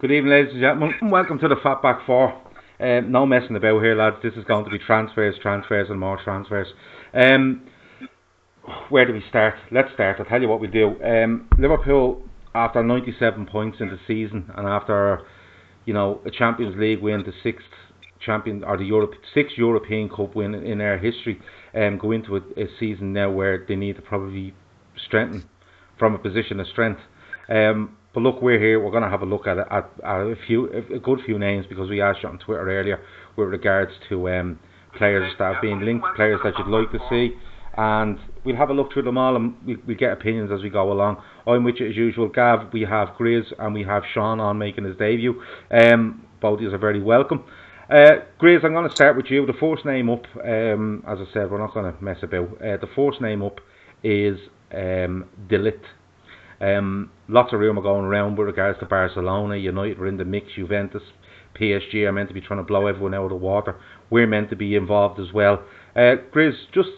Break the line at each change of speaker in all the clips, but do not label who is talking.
Good evening, ladies and gentlemen. Welcome to the Fatback 4. No messing about here, lads. This is going to be transfers, and more transfers. Where do we start? Let's start. I'll tell you what we do. Liverpool, after 97 points in the season, and after a Champions League win, the sixth European Cup win in their history, go into a season now where they need to probably strengthen from a position of strength. But look, we're here. We're going to have a look at a good few names, because we asked you on Twitter earlier with regards to players that have been linked, players that you'd like to see, and we'll have a look through them all, and we'll get opinions as we go along. I'm with you as usual, Gav. We have Grizz and we have Sean on making his debut. Both of you are very welcome. Grizz, I'm going to start with you. The first name up, as I said, we're not going to mess about. The first name up is De Ligt. Lots of rumour going around with regards to Barcelona. United are in the mix. Juventus, PSG are meant to be trying to blow everyone out of the water. We're meant to be involved as well. Grizz, just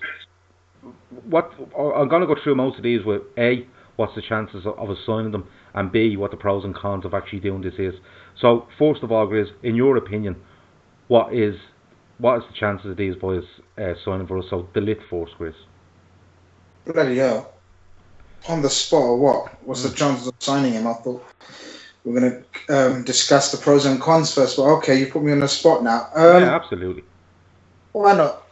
what I'm going to go through most of these with A, what's the chances of us signing them, and B, what the pros and cons of actually doing this is. So first of all, Grizz, in your opinion, what is the chances of these boys signing for us? So De Ligt first, Grizz.
Bloody hell. On the spot or what? What's the chances of signing him? I thought we were going to discuss the pros and cons first, but okay, you put me on the spot now.
Yeah, absolutely.
Why not?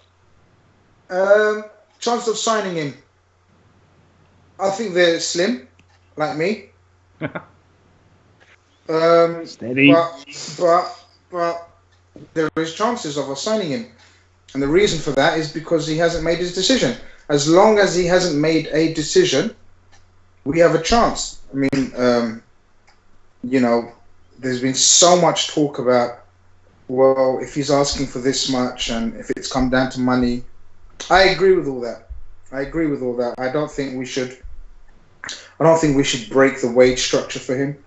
Chances of signing him, I think they're slim, like me.
Steady.
But there is chances of us signing him, and the reason for that is because he hasn't made his decision. As long as he hasn't made a decision, we have a chance. I mean, there's been so much talk about, well, if he's asking for this much and if it's come down to money. I agree with all that. I don't think we should break the wage structure for him.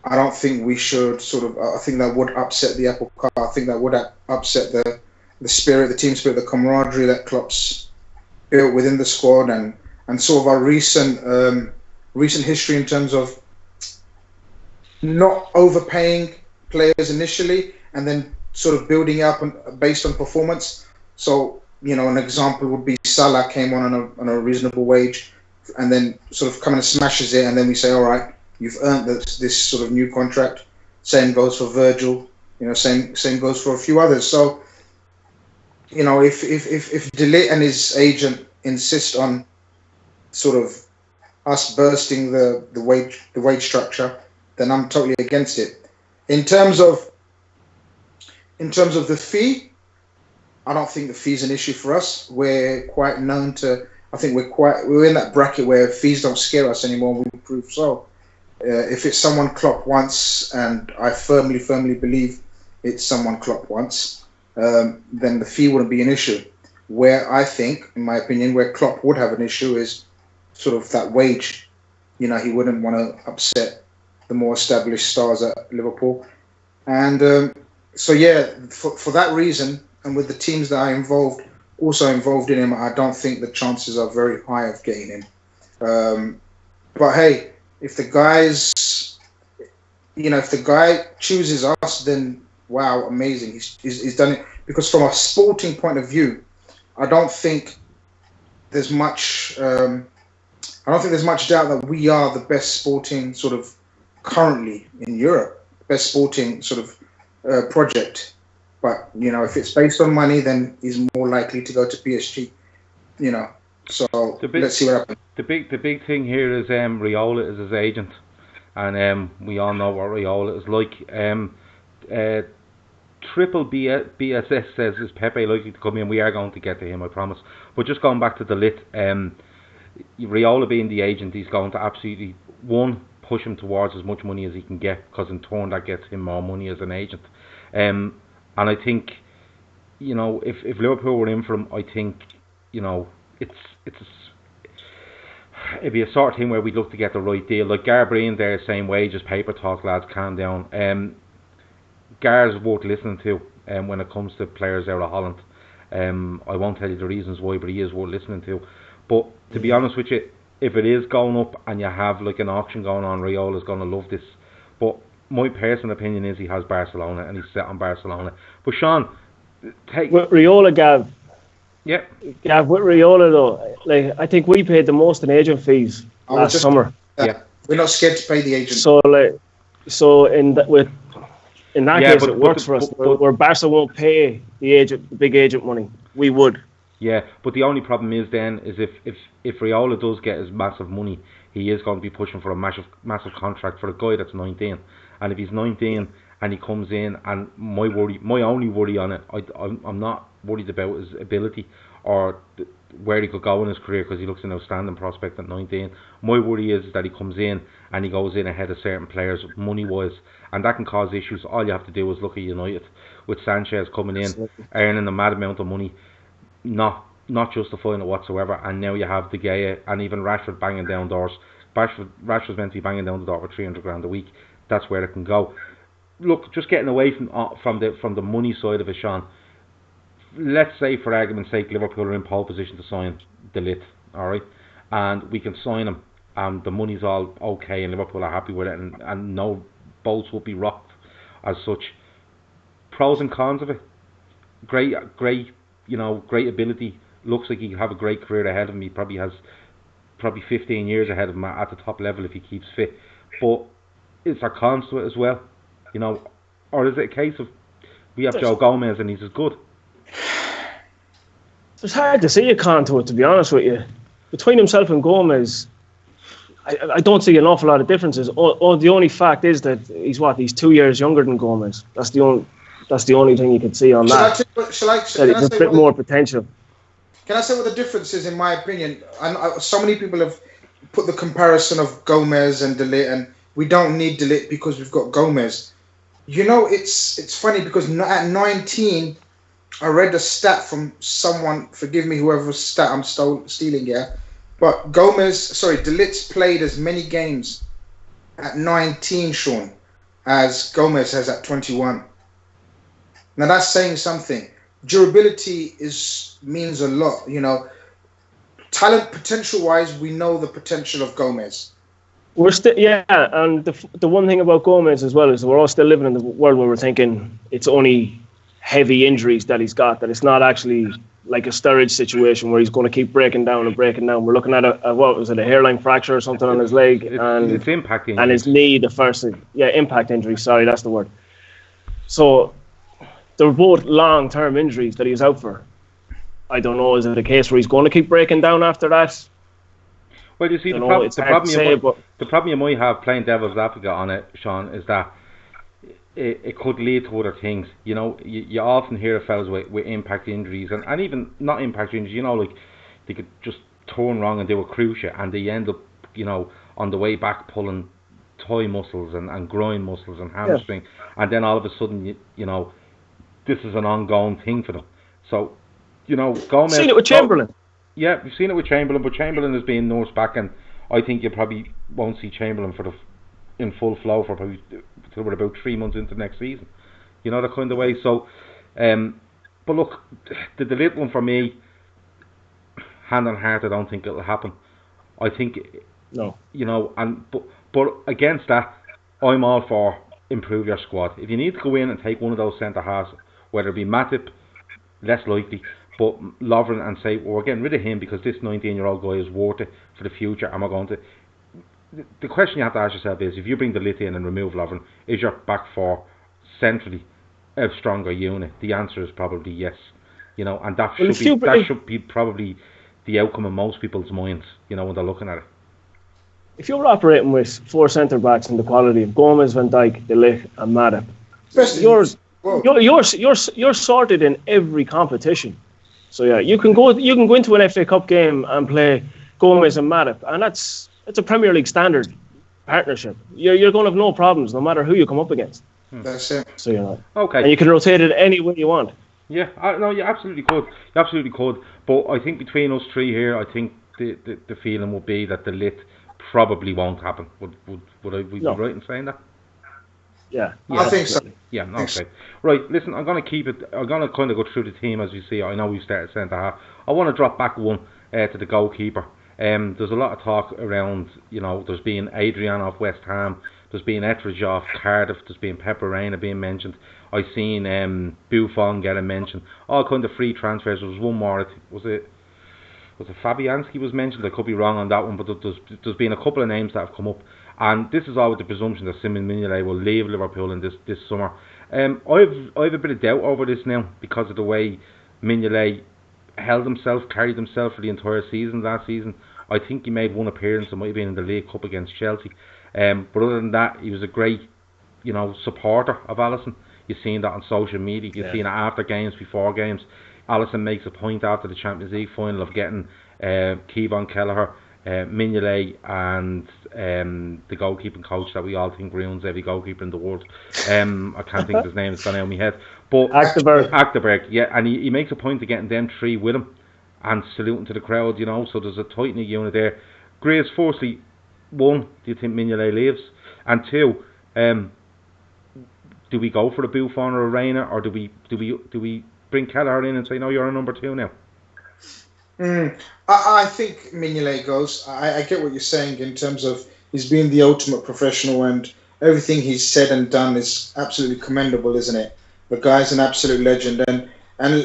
I don't think we should I think that would upset the apple cart. I think that would upset the spirit, the team spirit, the camaraderie that Klopp's built within the squad, and sort of our recent history in terms of not overpaying players initially and then sort of building up based on performance. So, an example would be Salah came on a reasonable wage and then sort of come and smashes it, and then we say, all right, you've earned this sort of new contract. Same goes for Virgil, same goes for a few others. So, if De Ligt and his agent insist on sort of us bursting the wage structure, then I'm totally against it. In terms of the fee, I don't think the fee's an issue for us. We're quite known to. I think we're in that bracket where fees don't scare us anymore. We prove so. If it's someone Klopp wants, and I firmly believe it's someone Klopp wants, then the fee wouldn't be an issue. Where I think, in my opinion, where Klopp would have an issue is sort of that wage. He wouldn't want to upset the more established stars at Liverpool. And so, yeah, for that reason, and with the teams that are also involved in him, I don't think the chances are very high of getting him. But hey, if the guy chooses us, then wow, amazing. He's done it. Because from a sporting point of view, I don't think there's much doubt that we are the best sporting sort of currently in Europe, best sporting sort of project. But if it's based on money, then he's more likely to go to PSG. So let's see what happens.
The big thing here is Raiola is his agent, and we all know what Raiola is like. Triple BSS says, is Pepe likely to come in? We are going to get to him, I promise. But just going back to De Ligt, Raiola being the agent, he's going to absolutely, push him towards as much money as he can get, because in turn that gets him more money as an agent. And I think, if Liverpool were in for him, I think, it'd be a sort of thing where we'd look to get the right deal. Like Garbreen there saying wages, paper talk, lads, calm down. Gar's worth listening to when it comes to players out of Holland. I won't tell you the reasons why, but he is worth listening to. But to be honest with you, if it is going up and you have like an auction going on, Raiola's going to love this. But my personal opinion is he has Barcelona and he's set on Barcelona. But Sean,
with Riola, Gav,
yeah,
with Riola though, like I think we paid the most in agent fees last summer.
Yeah,
we're not scared to pay the agent.
So in that case, it works for us. Where Barca won't pay the big agent money, we would.
Yeah, but the only problem is then is if Riola does get his massive money, he is going to be pushing for a massive contract for a guy that's 19. And if he's 19 and he comes in, and my only worry on it, I'm not worried about his ability or where he could go in his career, because he looks an outstanding prospect at 19. My worry is that he comes in and he goes in ahead of certain players money-wise, and that can cause issues. All you have to do is look at United with Sanchez coming in, earning a mad amount of money, not justifying it whatsoever, and now you have De Gea and even Rashford banging down doors. Rashford's meant to be banging down the door for 300 grand a week. That's where it can go. Look, just getting away from the money side of it, Sean. Let's say, for argument's sake, Liverpool are in pole position to sign De Ligt, all right, and we can sign him, and the money's all okay, and Liverpool are happy with it, and no bolts will be rocked as such. Pros and cons of it. Great ability. Looks like he can have a great career ahead of him. He probably has 15 years ahead of him at the top level if he keeps fit. But is there cons to it as well? Or is it a case of we have Joe Gomez and he's as good?
It's hard to see a con to it, to be honest with you. Between himself and Gomez, I don't see an awful lot of differences. The only fact is that he's 2 years younger than Gomez. That's the only thing you can see on that. There's a bit more potential.
Can I say what the difference is, in my opinion? So many people have put the comparison of Gomez and De Ligt, and we don't need De Ligt because we've got Gomez. It's funny because at 19, I read a stat from someone, forgive me whoever's stat I'm stealing here, but De Ligt's played as many games at 19, Sean, as Gomez has at 21. Now that's saying something. Durability means a lot, Talent potential-wise, we know the potential of Gomez.
We're still, and the one thing about Gomez as well is we're all still living in the world where we're thinking it's only heavy injuries that he's got, that it's not actually like a Sturridge situation where he's going to keep breaking down. We're looking at a hairline fracture or something on his leg, and
it's impact injury.
And his knee, the first thing. Yeah, impact injury. Sorry, that's the word. So they're both long-term injuries that he's out for. I don't know, is it a case where he's going to keep breaking down after that?
Well, you see, the problem you might have playing devil's advocate on it, Sean, is that it could lead to other things. You often hear of fellas with impact injuries, and even not impact injuries, like they could just turn wrong and do a cruciate, and they end up, on the way back pulling thigh muscles and groin muscles and hamstring, and then all of a sudden, this is an ongoing thing for them. So, Gomez...
Seen it with Chamberlain.
Yeah, we've seen it with Chamberlain, but Chamberlain is being nursed back, and I think you probably won't see Chamberlain in full flow for probably till we're about 3 months into next season. That kind of way. So, but look, the De Ligt one for me, hand on heart, I don't think it'll happen. I think
no.
But against that, I'm all for improve your squad. If you need to go in and take one of those centre halves, whether it be Matip, less likely, but Lovren, and say, well, we're getting rid of him because this 19-year-old guy is worth it for the future, and we're going to... The question you have to ask yourself is, if you bring the Ligt in and remove Lovren, is your back four centrally a stronger unit? The answer is probably yes. And that should be probably the outcome in most people's minds, when they're looking at it.
If you're operating with four centre-backs in the quality of Gomez, Van Dijk, De Ligt and Matip, you're sorted in every competition. So yeah, you can go into an FA Cup game and play Gomez and Matip, and it's a Premier League standard partnership. You're going to have no problems no matter who you come up against.
That's it.
So
okay,
and you can rotate it any way you want.
Yeah, no, you absolutely could. You absolutely could. But I think between us three here, I think the feeling would be that the Ligt probably won't happen. Would I be right in saying that?
Yeah,
I think so.
Yeah, okay. Right, listen, I'm going to keep it. I'm going to kind of go through the team as you see. I know we've started centre half. I want to drop back one to the goalkeeper. There's a lot of talk around, there's been Adrian off West Ham. There's been Etheridge off Cardiff. There's been Pepe Reina being mentioned. I've seen Buffon getting mentioned. All kind of free transfers. There was one more. I think, was it Fabianski was mentioned? I could be wrong on that one, but there's been a couple of names that have come up. And this is all with the presumption that Simon Mignolet will leave Liverpool in this summer. I've a bit of doubt over this now because of the way Mignolet carried himself for the entire season last season. I think he made one appearance. It might have been in the League Cup against Chelsea. But other than that, he was a great, supporter of Alisson. You've seen that on social media. You've seen it after games, before games. Alisson makes a point after the Champions League final of getting Kevin Kelleher, Mignolet, and the goalkeeping coach that we all think ruins every goalkeeper in the world. I can't think of his name, it's gone out of my head. But Achterberg, yeah, and he makes a point of getting them three with him and saluting to the crowd, so there's a tight-knit unit there. Graves, firstly, one, do you think Mignolet leaves? And two, do we go for a Buffon or a Reina, or do we bring Kelleher in and say, no, you're a number two now?
I think Mignolet goes. I get what you're saying in terms of he's being the ultimate professional, and everything he's said and done is absolutely commendable, isn't it? The guy's an absolute legend, and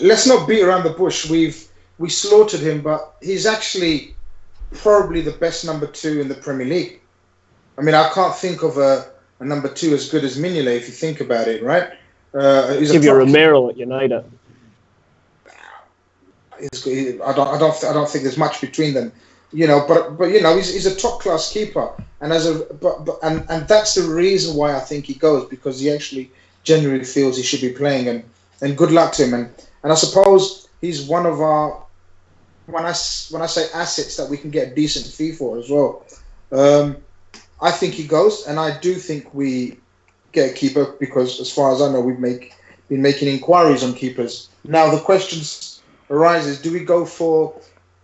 let's not beat around the bush. We slaughtered him, but he's actually probably the best number two in the Premier League. I mean, I can't think of a number two as good as Mignolet if you think about it, right?
Give you Romero at United.
I don't think there's much between them, But he's a top class keeper, and and that's the reason why I think he goes, because he actually genuinely feels he should be playing, and good luck to him. And I suppose he's one of our, when I say assets that we can get a decent fee for as well. I think he goes, and I do think we get a keeper, because as far as I know, we've been making inquiries on keepers. Now the questions arises: do we go for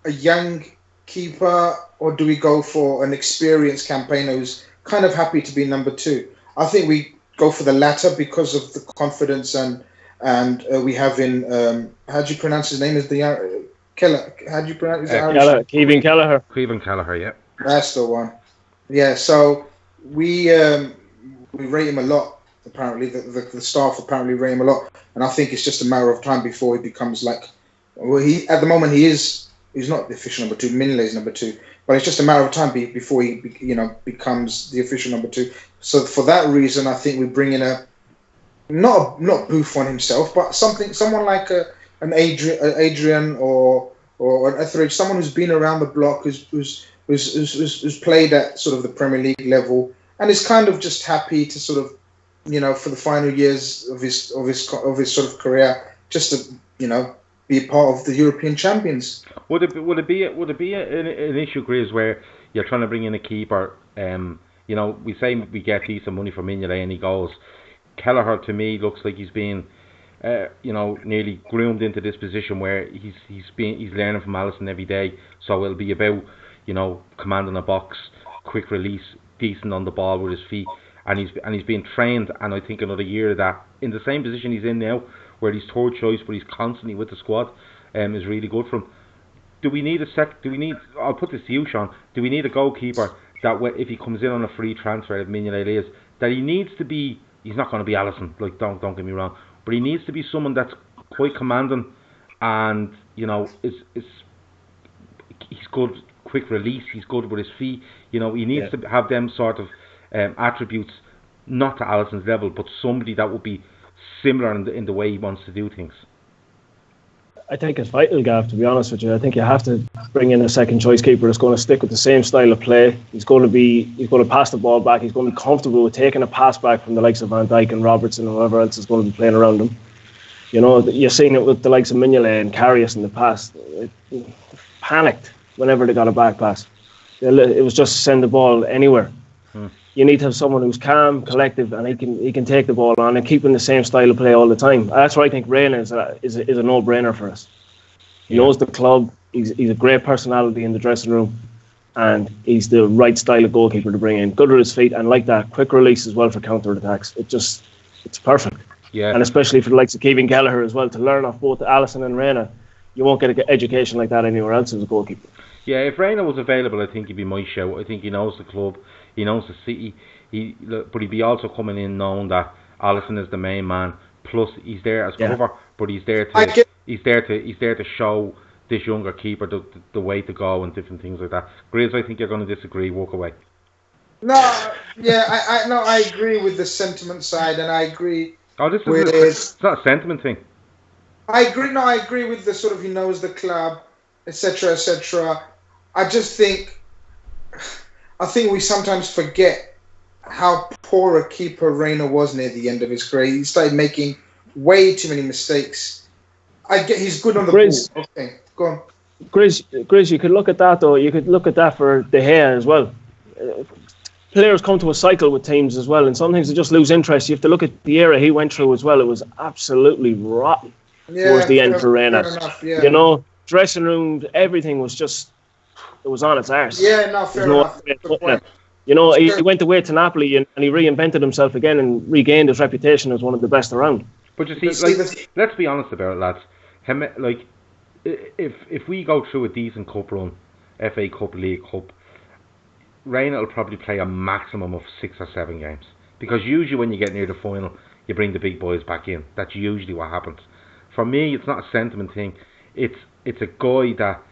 a young keeper, or do we go for an experienced campaigner who's kind of happy to be number two? I think we go for the latter because of the confidence and we have in how do you pronounce his name? Is the Keller? How do you pronounce it?
Kevin Kelleher.
Kevin Kelleher, yeah.
That's the one. Yeah. So we rate him a lot. Apparently, the staff apparently rate him a lot, and I think it's just a matter of time before he becomes like. Well, at the moment he's not the official number two. Mignolet's number two, but it's just a matter of time before he becomes the official number two. So for that reason, I think we bring in not Buffon himself, but someone like an Adrian or an Etheridge, someone who's been around the block, who's played at sort of the Premier League level, and is kind of just happy to sort of for the final years of his sort of career, just to be a part of the European champions.
Would it be an issue, Graves, where you're trying to bring in a keeper? We say we get decent money for Mignolet and he goes. Kelleher to me looks like he's being, nearly groomed into this position where he's learning from Alisson every day. So it'll be about commanding a box, quick release, decent on the ball with his feet, and he's being trained. And I think another year of that in the same position he's in now, where he's third choice, but he's constantly with the squad, is really good for him. Do we need I'll put this to you, Sean. Do we need a goalkeeper that if he comes in on a free transfer, if Mignolet is, that he needs to be? He's not going to be Alisson. Like don't get me wrong, but he needs to be someone that's quite commanding, and is he's good, quick release. He's good with his feet. He needs to have them sort of attributes, not to Alisson's level, but somebody that would be similar in the way he wants to do things.
I think it's vital, Gav, to be honest with you. I think you have to bring in a second choice keeper that's going to stick with the same style of play. He's going to pass the ball back. He's going to be comfortable with taking a pass back from the likes of Van Dijk and Robertson and whoever else is going to be playing around him. You're seeing it with the likes of Mignolet and Karius in the past. Panicked whenever they got a back pass. It was just send the ball anywhere. You need to have someone who's calm, collective, and he can take the ball on and keep in the same style of play all the time. That's why I think Reina is a no-brainer for us. He knows the club. He's a great personality in the dressing room, and he's the right style of goalkeeper to bring in. Good with his feet, and like that, quick release as well for counter-attacks. It's perfect. Yeah. And especially for the likes of Kevin Kelleher as well, to learn off both Alisson and Reina. You won't get an education like that anywhere else as a goalkeeper.
Yeah, if Reina was available, I think he'd be my shout. I think he knows the club, he knows the city, But he'd be also coming in knowing that Alisson is the main man. Plus, he's there as cover, but he's there to show this younger keeper the way to go and different things like that. Grizz, I think you're going to disagree. Walk away.
No, yeah, I agree with the sentiment side, and I agree.
Oh, it's not a sentiment thing.
I agree. No, I agree with the sort of he knows the club, etc., etc. I think we sometimes forget how poor a keeper Reina was near the end of his career. He started making way too many mistakes. He's good on the ball. Okay, go on.
Grizz, you could look at that though. You could look at that for De Gea as well. Players come to a cycle with teams as well, and sometimes they just lose interest. You have to look at the era he went through as well. It was absolutely rotten towards the end for Reina. You know, dressing room, everything was just, it was on its arse.
Yeah, no, fair enough.
You know, he went away to Napoli and he reinvented himself again and regained his reputation as one of the best around.
But you see, let's be honest about it, lads. Like, if we go through a decent cup run, FA Cup, League Cup, Reina will probably play a maximum of 6 or 7 games. Because usually when you get near the final, you bring the big boys back in. That's usually what happens. For me, it's not a sentiment thing. It's a guy that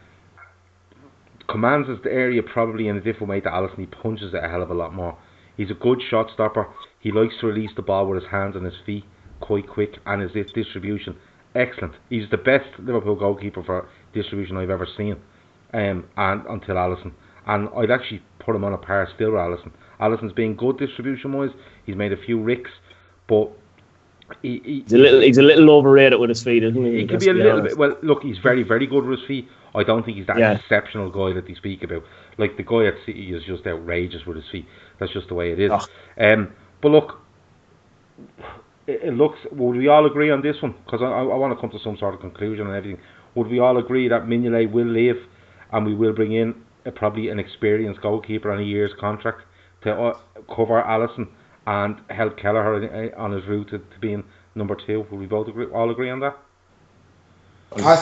commands the area probably in a different way to Alisson. He punches it a hell of a lot more. He's a good shot stopper. He likes to release the ball with his hands and his feet quite quick, and his distribution excellent. He's the best Liverpool goalkeeper for distribution I've ever seen, and until Alisson. And I'd actually put him on a par still with Alisson. Alisson's been good distribution wise. He's made a few ricks, but he's
a little overrated with his feet, isn't he?
He could be a little bit. Well, look, he's very, very good with his feet. I don't think he's that exceptional guy that they speak about. Like the guy at City is just outrageous with his feet. That's just the way it is. But look, it looks. Would we all agree on this one? Because I want to come to some sort of conclusion and everything. Would we all agree that Mignolet will leave, and we will bring in probably an experienced goalkeeper on a year's contract to cover Alisson and help Kelleher on his route to being number 2? Would we both all agree on that?
I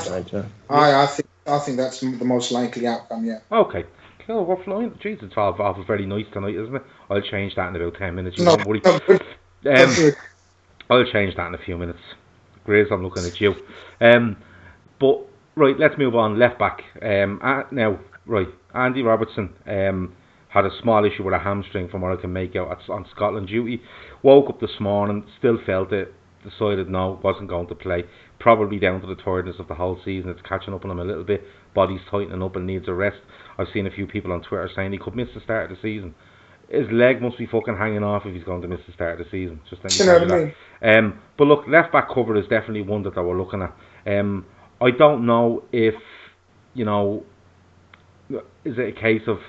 think that's the most likely outcome. Yeah.
Okay. Cool. We're flying. Jesus, it's all very nice tonight, isn't it? I'll change that in about 10 minutes.
No,
I'll change that in a few minutes. Grace, I'm looking at you. But right, let's move on. Left back. Now, right, Andy Robertson had a small issue with a hamstring from what I can make out on Scotland duty. Woke up this morning, still felt it, decided no, wasn't going to play. Probably down to the tiredness of the whole season. It's catching up on him a little bit. Body's tightening up and needs a rest. I've seen a few people on Twitter saying he could miss the start of the season. His leg must be fucking hanging off if he's going to miss the start of the season. Just but look, left back cover is definitely one that we're looking at. I don't know if, you know, is it a case of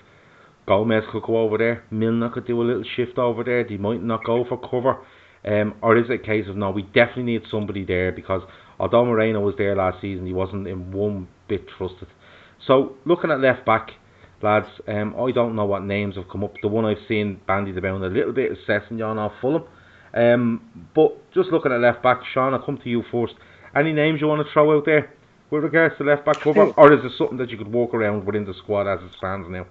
Gomez could go over there, Milner could do a little shift over there, they might not go for cover, or is it a case of no, we definitely need somebody there, because although Moreno was there last season, he wasn't in one bit trusted. So looking at left back, lads, I don't know what names have come up. The one I've seen bandied about a little bit is Sessegnon off Fulham. But just looking at left back, Sean, I'll come to you first. Any names you want to throw out there with regards to left back cover, or is it something that you could walk around within the squad as it stands now?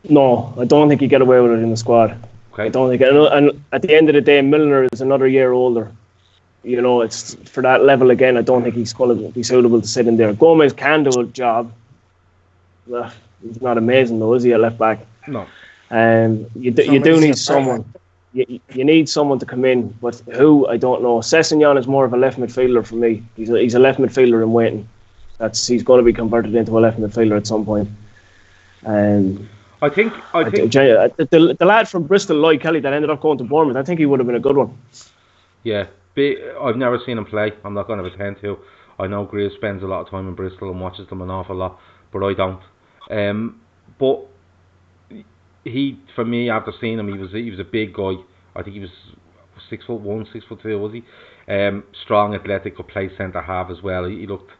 No, I don't think you get away with it in the squad.
Okay.
I don't think, and at the end of the day, Milner is another year older. You know, it's for that level again. I don't think he's going to be suitable to sit in there. Gomez can do a job. He's not amazing though, is he, at left back?
No.
You do need someone. You need someone to come in, but who, I don't know. Sessegnon is more of a left midfielder for me. He's a left midfielder in waiting. He's going to be converted into a left midfielder at some point.
I think
the lad from Bristol, Lloyd Kelly, that ended up going to Bournemouth, I think he would have been a good one.
Yeah, I've never seen him play. I'm not going to pretend to. I know Greaves spends a lot of time in Bristol and watches them an awful lot, but I don't. But he, for me, after seeing him, he was a big guy. I think he was 6'1", 6'2", was he? Strong, athletic, could play centre half as well. He looked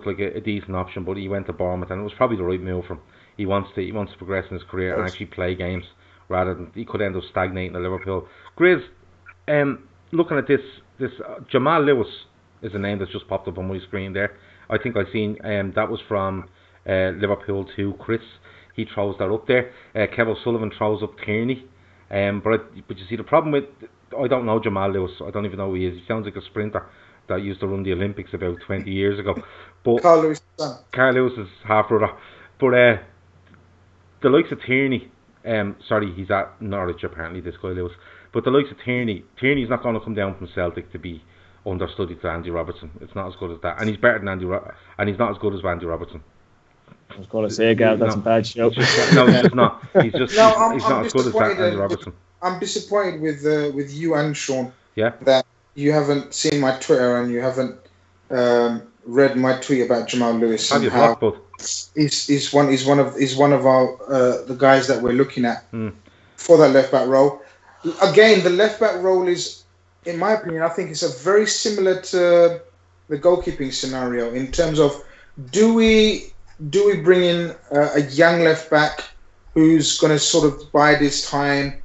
like a decent option, but he went to Bournemouth, and it was probably the right move for him. He wants to progress in his career and actually play games, rather than he could end up stagnating at Liverpool. Grizz, looking at this Jamal Lewis is a name that's just popped up on my screen there. I think I've seen that was from Liverpool 2. Chris, he throws that up there. Kev O'Sullivan throws up Tierney. But you see, the problem with, I don't know Jamal Lewis. I don't even know who he is. He sounds like a sprinter that used to run the Olympics about 20 years ago. But
Carl Lewis' son.
Carl Lewis is half brother. But the likes of Tierney, sorry, he's at Norwich apparently, this guy Lewis. But the likes of Tierney's not going to come down from Celtic to be understudy to Andy Robertson. It's not as good as that, and he's better than and he's not as good as Andy Robertson.
I was going to say, Gav, that's a bad show.
No, he's just not. He's just
I'm
not as good as Andy Robertson.
I'm disappointed with you and Sean.
Yeah.
That you haven't seen my Twitter and you haven't read my tweet about Jamal Lewis and how he's one of our the guys that we're looking at for that left back role. Again, the left back role is, in my opinion, I think it's a very similar to the goalkeeping scenario in terms of do we bring in a young left back who's going to sort of bide his time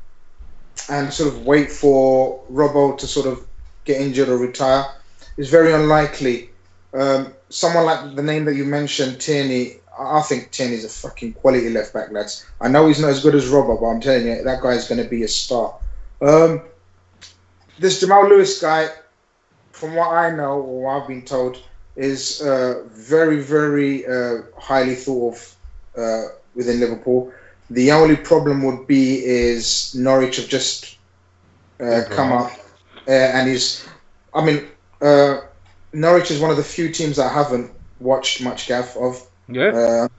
and sort of wait for Robbo to sort of get injured or retire? It's very unlikely. Someone like the name that you mentioned, Tierney, I think Tierney's a fucking quality left back, lads. I know he's not as good as Robbo, but I'm telling you, that guy's going to be a star. This Jamal Lewis guy, from what I know or what I've been told, is very, very highly thought of within Liverpool. The only problem would be is Norwich have just come up, and Norwich is one of the few teams that I haven't watched much Gav of.
Yeah.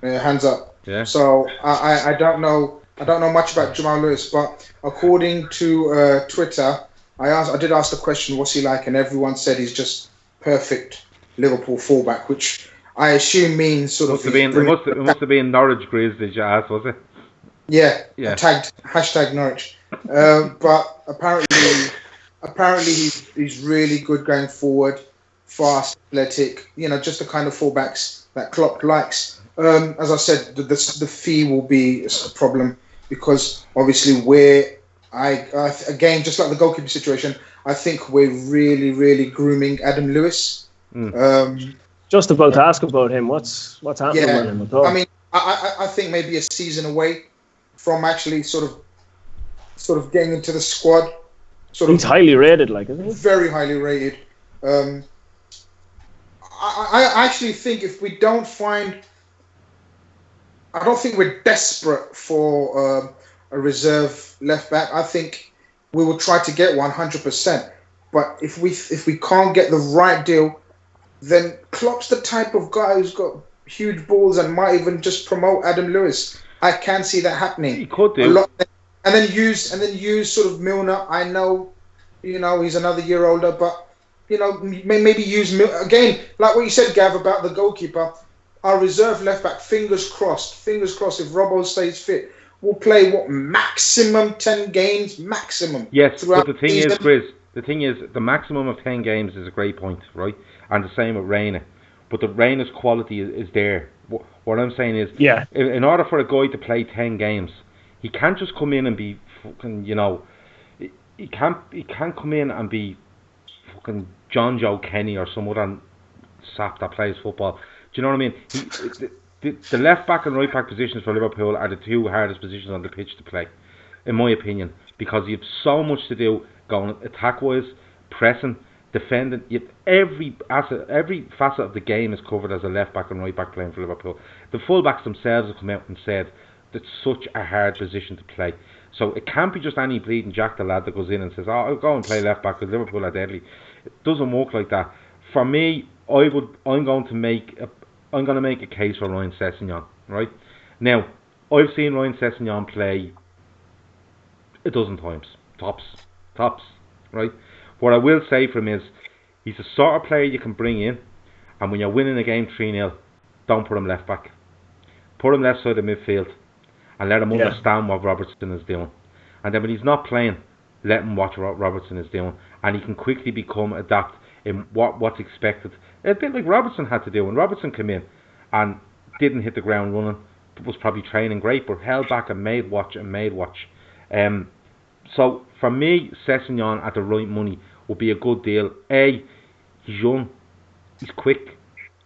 Hands up.
Yeah.
So I don't know much about Jamal Lewis, but according to Twitter, I did ask the question, what's he like, and everyone said he's just perfect Liverpool fullback, which I assume means sort of.
It must have been Norwich Grizz that you asked, was it?
Yeah. Tagged #Norwich, but apparently he's really good going forward, fast, athletic. Just the kind of fullbacks that Klopp likes. As I said, the fee will be a problem because obviously again, just like the goalkeeper situation, I think we're really, really grooming Adam Lewis.
Just about to ask about him. What's happening with him at all?
I mean, I think maybe a season away from actually sort of getting into the squad.
He's highly rated, isn't he?
Very highly rated. I actually think if we don't find, I don't think we're desperate for a reserve left back. I think we will try to get 100%. But if we can't get the right deal, then Klopp's the type of guy who's got huge balls and might even just promote Adam Lewis. I can see that happening.
He could do.
And then use sort of Milner. I know, he's another year older, but maybe use again, like what you said, Gav, about the goalkeeper. Our reserve left back, fingers crossed, if Robbo stays fit, we'll play maximum 10 games, maximum.
Yes, but the thing is, Grizz, the maximum of 10 games is a great point, right? And the same with Reina. But the Reina's quality is there. What I'm saying is, in order for a guy to play 10 games, he can't just come in and be fucking, he can't come in and be fucking John Joe Kenny or some other sap that plays football. Do you know what I mean? The left back and right back positions for Liverpool are the two hardest positions on the pitch to play, in my opinion, because you have so much to do going attack-wise, pressing, defending. Every facet of the game is covered as a left back and right back playing for Liverpool. The full-backs themselves have come out and said that's such a hard position to play. So it can't be just any bleeding Jack the lad that goes in and says, I'll go and play left back because Liverpool are deadly. It doesn't work like that. For me, I'm going to make a case for Ryan Sessegnon, right? Now, I've seen Ryan Sessegnon play a dozen times, tops, right? What I will say for him is, he's the sort of player you can bring in, and when you're winning a game 3-0, don't put him left back. Put him left side of midfield, and let him understand what Robertson is doing. And then when he's not playing, let him watch what Robertson is doing, and he can quickly become adept in what's expected. A bit like Robertson had to do when Robertson came in and didn't hit the ground running, was probably training great, but held back and made watch. So for me, Sessegnon at the right money would be a good deal. He's young, he's quick,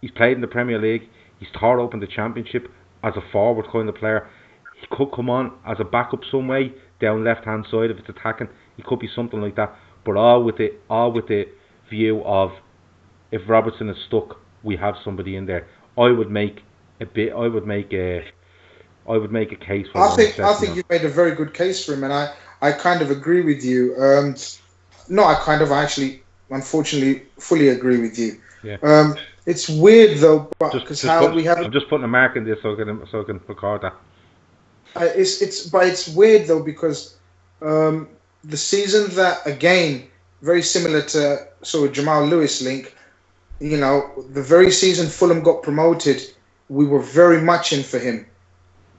he's played in the Premier League, he's tore open the Championship as a forward kind of player. He could come on as a backup some way down left hand side if it's attacking. He could be something like that. But all with the view of if Robertson is stuck, we have somebody in there. I would make a case for
him. I think you made a very good case for him, and I kind of agree with you. I actually, unfortunately, fully agree with you.
Yeah.
It's weird though, because
I'm just putting a mark in this so I can record that.
It's weird though because the season that, again, very similar to sort of Jamal Lewis link, the very season Fulham got promoted, we were very much in for him,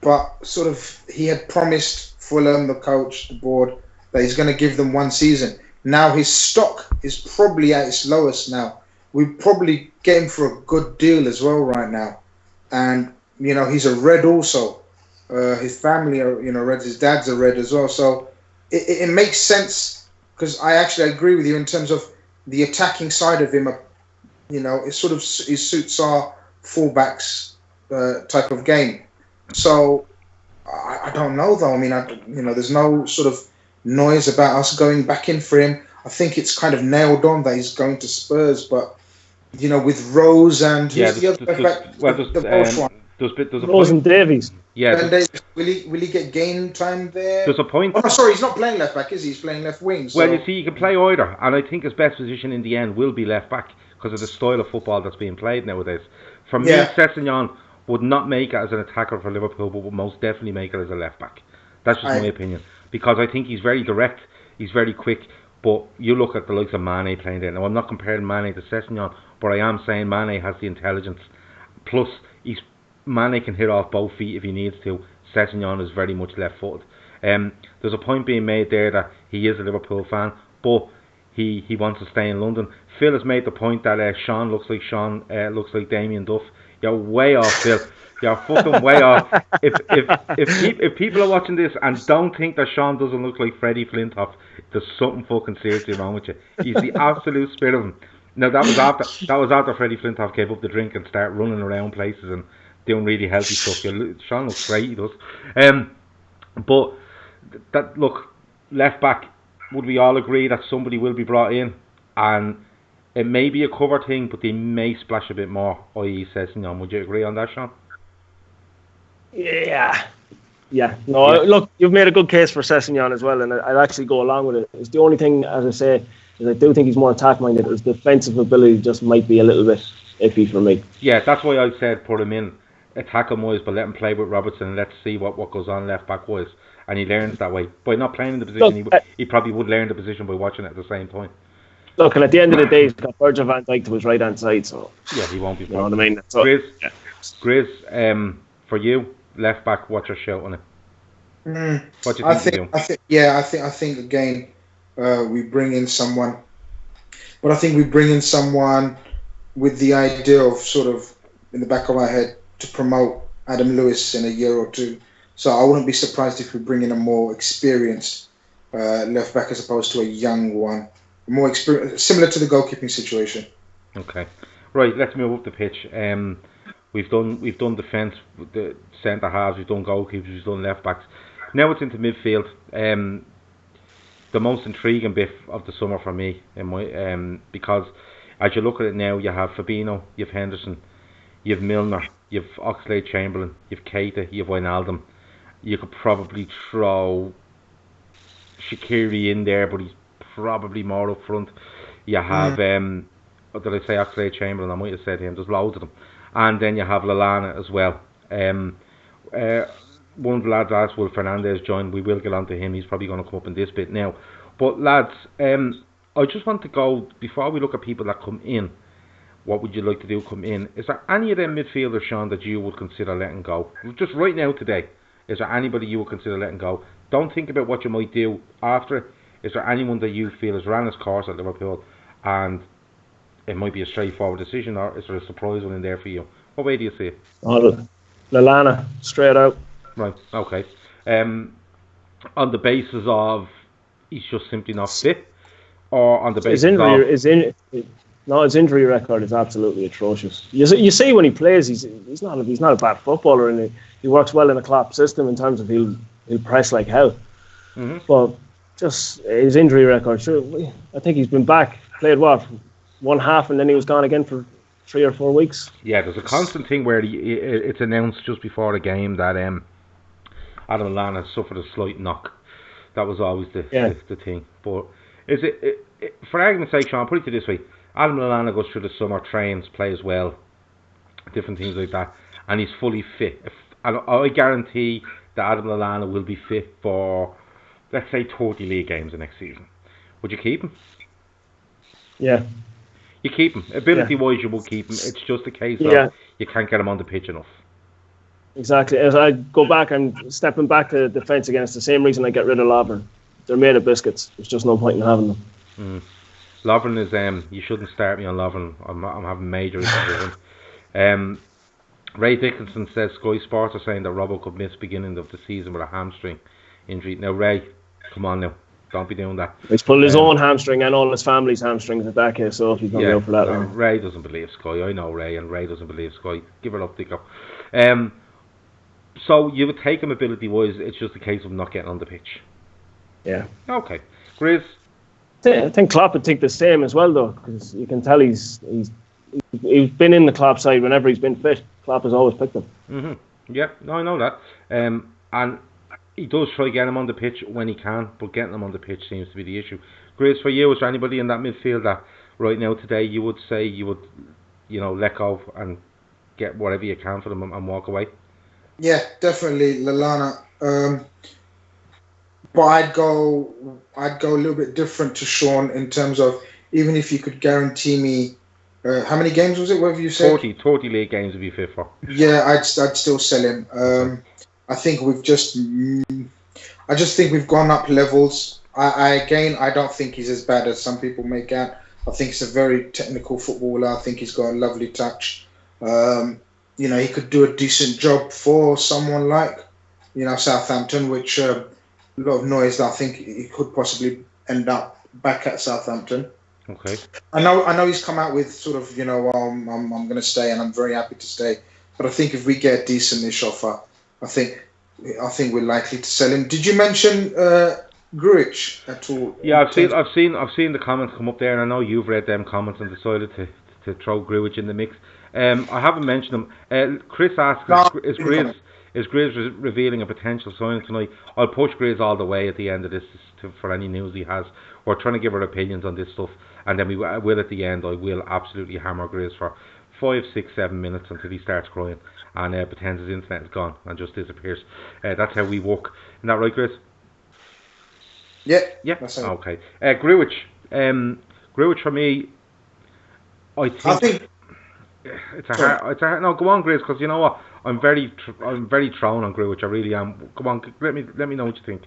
but sort of he had promised Fulham, the coach, the board, that he's going to give them one season. Now his stock is probably at its lowest now. We probably get him for a good deal as well right now, and he's a Red also. His family are Reds. His dad's a Red as well, so it makes sense because I actually agree with you in terms of the attacking side of him. It sort of it suits our fullbacks type of game. So I don't know though. I mean, there's no sort of noise about us going back in for him. I think it's kind of nailed on that he's going to Spurs, but with Rose and who's the other back? The Welsh one.
There's Rose and Davies.
Yeah.
Will he get game time there?
There's a point.
Oh, no, sorry, he's not playing left back, is he? He's playing left wing. So.
Well, you see, he can play either, and I think his best position in the end will be left back because of the style of football that's being played nowadays. For me, Sessegnon would not make it as an attacker for Liverpool, but would most definitely make it as a left back. That's just my opinion, because I think he's very direct, he's very quick. But you look at the likes of Mane playing there. Now, I'm not comparing Mane to Sessegnon, but I am saying Mane has the intelligence. Plus, Mane can hit off both feet if he needs to. Sessegnon is very much left-footed. There's a point being made there that he is a Liverpool fan, but he wants to stay in London. Phil has made the point that Sean looks like Damien Duff. You're way off, Phil. You're fucking way off. If people are watching this and don't think that Sean doesn't look like Freddie Flintoff, there's something fucking seriously wrong with you. He's the absolute spirit of him. Now that was after Freddie Flintoff gave up the drink and started running around places and doing really healthy stuff. Sean looks great, he does. But that look, left back, would we all agree that somebody will be brought in, and it may be a cover thing, but they may splash a bit more, i.e. Sessegnon. Would you agree on that, Sean?
Yeah. No, look, you've made a good case for Sessegnon as well, and I'd actually go along with it. It's the only thing, as I say, is I do think he's more attack-minded. His defensive ability just might be a little bit iffy for me.
Yeah, that's why I said put him in attack-wise, but let him play with Robertson and let's see what goes on left-back-wise. And he learns that way. By not playing in the position, he probably would learn the position by watching it at the same time.
Look, and at the end of the day, he's got Virgil van Dijk to his right-hand side, so...
Yeah, he won't be...
You know what I mean?
So, Grizz, for you, left-back, what's your shout on it? What do you think?
I think again, we bring in someone... But I think we bring in someone with the idea of sort of, in the back of my head, to promote Adam Lewis in a year or two. So I wouldn't be surprised if we bring in a more experienced left back as opposed to a young one. More experience, similar to the goalkeeping situation.
Okay, right. Let's move up the pitch. We've done defence, the centre halves. We've done goalkeepers. We've done left backs. Now it's into midfield. The most intriguing bit of the summer for me, because as you look at it now, you have Fabinho, you have Henderson, you have Milner, you have Oxlade-Chamberlain, you have Keita, you have Wijnaldum. You could probably throw Shaqiri in there, but he's probably more up front. You have, what did I say, Oxlade-Chamberlain? I might have said him. There's loads of them. And then you have Lallana as well. One of the lads asked, will Fernandes join? We will get on to him. He's probably going to come up in this bit now. But lads, I just want to go, before we look at people that come in, what would you like to do come in? Is there any of them midfielders, Sean, that you would consider letting go? Just right now today, is there anybody you would consider letting go? Don't think about what you might do after it. Is there anyone that you feel has ran his course at Liverpool and it might be a straightforward decision, or is there a surprise one in there for you? What way do you see it?
Oh, Lallana, straight out.
Right, okay. On the basis of he's just simply not fit, or on the basis
No, his injury record is absolutely atrocious. You see when he plays, he's not a bad footballer, and he works well in a Klopp system in terms of he'll press like hell.
Mm-hmm.
But just his injury record, sure, I think he's been back, played one half, and then he was gone again for 3 or 4 weeks.
Yeah, there's a constant thing where it's announced just before the game that Adam Lallana suffered a slight knock. That was always the thing. But is it for argument's sake, Sean, I'll put it to this way: Adam Lallana goes through the summer, trains, plays well, different things like that, and he's fully fit. And I guarantee that Adam Lallana will be fit for, let's say, 30 league games the next season. Would you keep him?
Yeah.
You keep him. Ability-wise, you will keep him. It's just a case of you can't get him on the pitch enough.
Exactly. As I go back, I'm stepping back to defence again. It's the same reason I get rid of Lovren. They're made of biscuits. There's just no point in having them.
Lovren is, you shouldn't start me on Lovren. I'm having major issues with him. Ray Dickinson says Sky Sports are saying that Robbo could miss beginning of the season with a hamstring injury. Now, Ray, come on now. Don't be doing that.
He's pulled his own hamstring and all his family's hamstrings at that case, so he's not out for that.
No, Ray doesn't believe Sky. I know Ray, and Ray doesn't believe Sky. Give it up, Dicko. So you would take him ability-wise. It's just a case of not getting on the pitch.
Yeah.
Okay. Grizz?
I think Klopp would think the same as well, though, because you can tell he's been in the Klopp side whenever he's been fit. Klopp has always picked him.
Mm-hmm. Yeah, no, I know that. And he does try to get him on the pitch when he can, but getting him on the pitch seems to be the issue. Grizz, for you, is there anybody in that midfield that right now today you would say you would, let go and get whatever you can for them and walk away?
Yeah, definitely Lallana. But I'd go a little bit different to Sean in terms of, even if you could guarantee me, how many games was it? Whatever you said.
30 league games would be fit for.
Yeah, I'd still sell him. I think I just think we've gone up levels. I don't think he's as bad as some people make out. I think he's a very technical footballer. I think he's got a lovely touch. He could do a decent job for someone like, Southampton, which a lot of noise. I think he could possibly end up back at Southampton.
Okay. I
know he's come out with sort of, I'm going to stay and I'm very happy to stay. But I think if we get a decent-ish offer, I think we're likely to sell him. Did you mention Grujic at all?
Yeah, I've seen the comments come up there, and I know you've read them comments and decided to throw Grujic in the mix. I haven't mentioned him. Chris asks, is Grizz revealing a potential signing tonight? I'll push Grizz all the way at the end of this for any news he has. We're trying to give our opinions on this stuff, and then we will at the end. I will absolutely hammer Grizz for 5, 6, 7 minutes until he starts crying and pretends his internet is gone and just disappears. That's how we work. Isn't that right, Grizz?
Yeah.
That's okay. Grujic. Grujic for me, I think it's a hard. No, go on, Grizz, because you know what? I'm very thrown on Grujic. I really am. Come on, let me know what you think.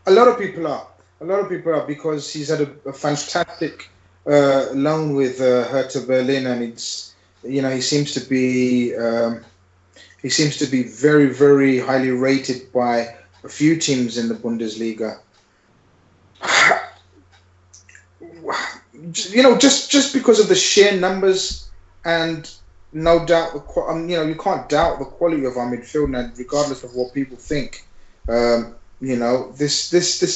A lot of people are because he's had a fantastic loan with Hertha Berlin, and he seems to be very, very highly rated by a few teams in the Bundesliga. Just because of the sheer numbers, and no doubt, you can't doubt the quality of our midfield now, regardless of what people think. This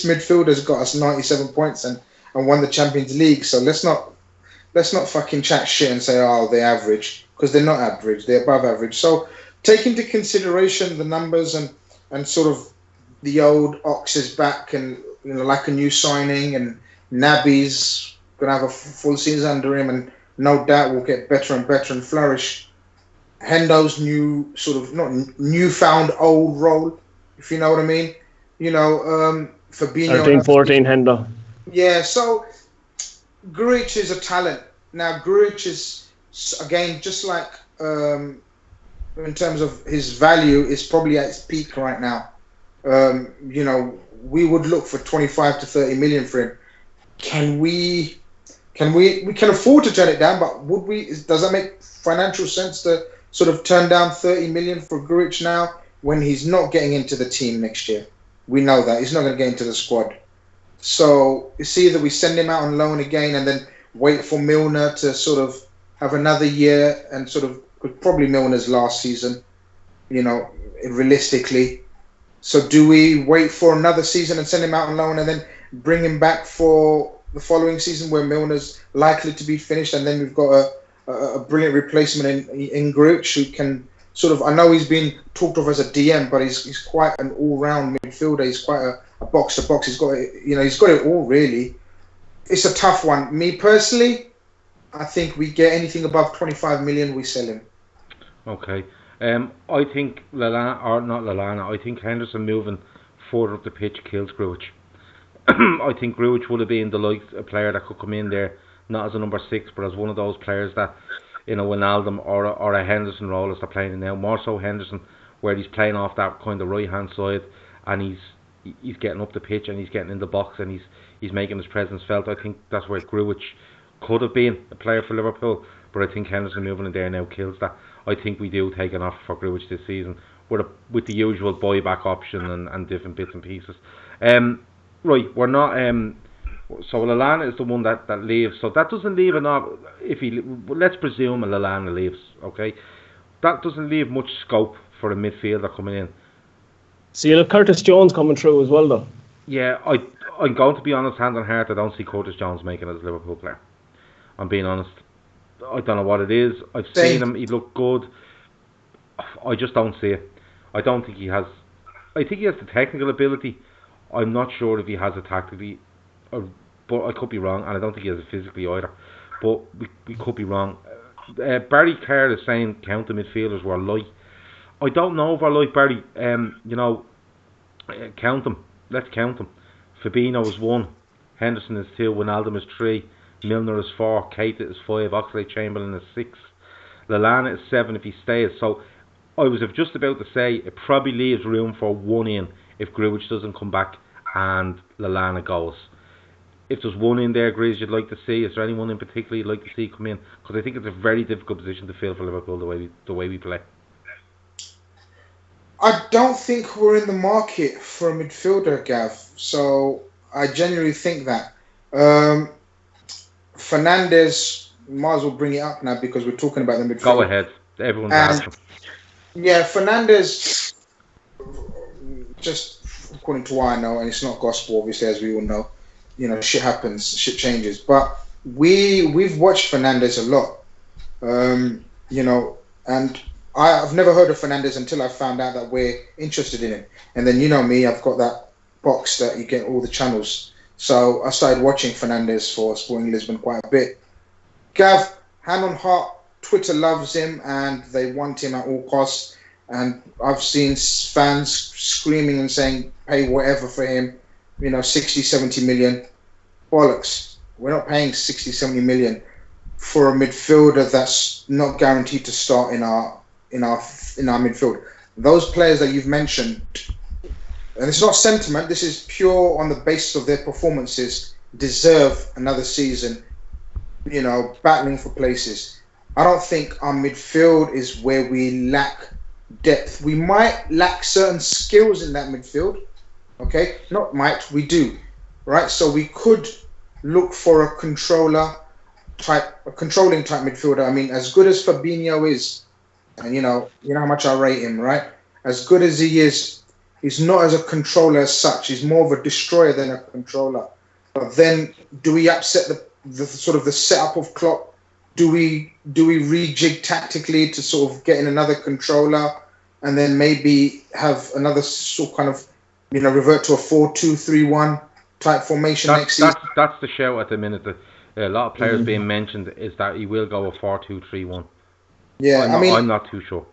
midfield has got us 97 points and won the Champions League. So let's not fucking chat shit and say, they're average, because they're not average. They're above average. So take into consideration the numbers and sort of the old Ox is back, and like a new signing, and Naby's gonna have a full season under him, and no doubt will get better and better and flourish. Hendo's new sort of not newfound old role, if you know what I mean. Fabinho
13-14 Hendo.
Yeah, so Grujic is a talent. Now Grujic is, again, just like in terms of his value, is probably at its peak right now. We would look for 25 to 30 million for him. We can afford to turn it down, but would we? Does that make financial sense to sort of turn down 30 million for Grujic now when he's not getting into the team next year? We know that he's not going to get into the squad. So it's either we send him out on loan again, and then wait for Milner to sort of have another year and sort of probably Milner's last season, realistically. So do we wait for another season and send him out on loan and then bring him back for the following season where Milner's likely to be finished, and then we've got a brilliant replacement in Gruitch who can sort of, I know he's been talked of as a DM, but he's quite an all-round midfielder. He's quite a box-to-box. He's got it all, really. It's a tough one. Me personally, I think we get anything above 25 million, we sell him.
Okay. I think I think Henderson moving further up the pitch kills Gruitch. I think Gruitch would have been a player that could come in there, not as a number 6, but as one of those players that, Wijnaldum or a Henderson role as they're playing now. More so Henderson, where he's playing off that kind of right-hand side, and he's getting up the pitch and he's getting in the box and he's making his presence felt. I think that's where Gruitch could have been a player for Liverpool, but I think Henderson moving in there now kills that. I think we do take an offer for Gruitch this season with the usual buyback option and different bits and pieces. Right, we're not. So Lallana is the one that leaves. So that doesn't leave let's presume Lallana leaves. Okay, that doesn't leave much scope for a midfielder coming in.
So you'll have Curtis Jones coming through as well, though.
Yeah, I'm going to be honest, hand on heart, I don't see Curtis Jones making it as a Liverpool player. I'm being honest. I don't know what it is. I've seen him. He looked good. I just don't see it. I don't think he has. I think he has the technical ability. I'm not sure if he has it tactically, but I could be wrong, and I don't think he has it physically either. But we could be wrong. Barry Kerr is saying count the midfielders were light. I don't know if I like Barry. Count them. Let's count them. Fabinho is 1, Henderson is 2, Wijnaldum is 3, Milner is 4, Keita is 5, Oxlade-Chamberlain is 6, Lallana is 7 if he stays. So I was just about to say it probably leaves room for 1 in if Gruitch doesn't come back and Lallana goes. If there's 1 in there, Grizz, you'd like to see, is there anyone in particular you'd like to see come in? Because I think it's a very difficult position to fill for Liverpool the way we play.
I don't think we're in the market for a midfielder, Gav. So I genuinely think that. Fernandes, might as well bring it up now because we're talking about the midfield.
Go ahead. Everyone's asking.
Yeah, Fernandes, just according to what I know, and it's not gospel, obviously, as we all know, shit happens, shit changes. But we've watched Fernandes a lot, and I've never heard of Fernandes until I found out that we're interested in him. And then, me, I've got that box that you get all the channels. So I started watching Fernandes for Sporting Lisbon quite a bit. Gav, hand on heart, Twitter loves him and they want him at all costs. And I've seen fans screaming and saying, pay whatever for him, 60, 70 million. Bollocks. We're not paying 60, 70 million for a midfielder that's not guaranteed to start in our midfield. Those players that you've mentioned, and it's not sentiment, this is pure on the basis of their performances, deserve another season, battling for places. I don't think our midfield is where we lack depth. We might lack certain skills in that midfield, okay? Not might, we do, right? So we could look for a controlling type midfielder. I mean, as good as Fabinho is, and you know how much I rate him, right? As good as he is, he's not as a controller as such. He's more of a destroyer than a controller. But then, do we upset the sort of the setup of Klopp? Do we rejig tactically to sort of get in another controller, and then maybe have another sort of kind of revert to a 4-2-3-1 type formation next season?
That's the shout at the minute. A lot of players being mentioned is that he will go a 4-2-3-1.
Yeah,
I'm not too sure.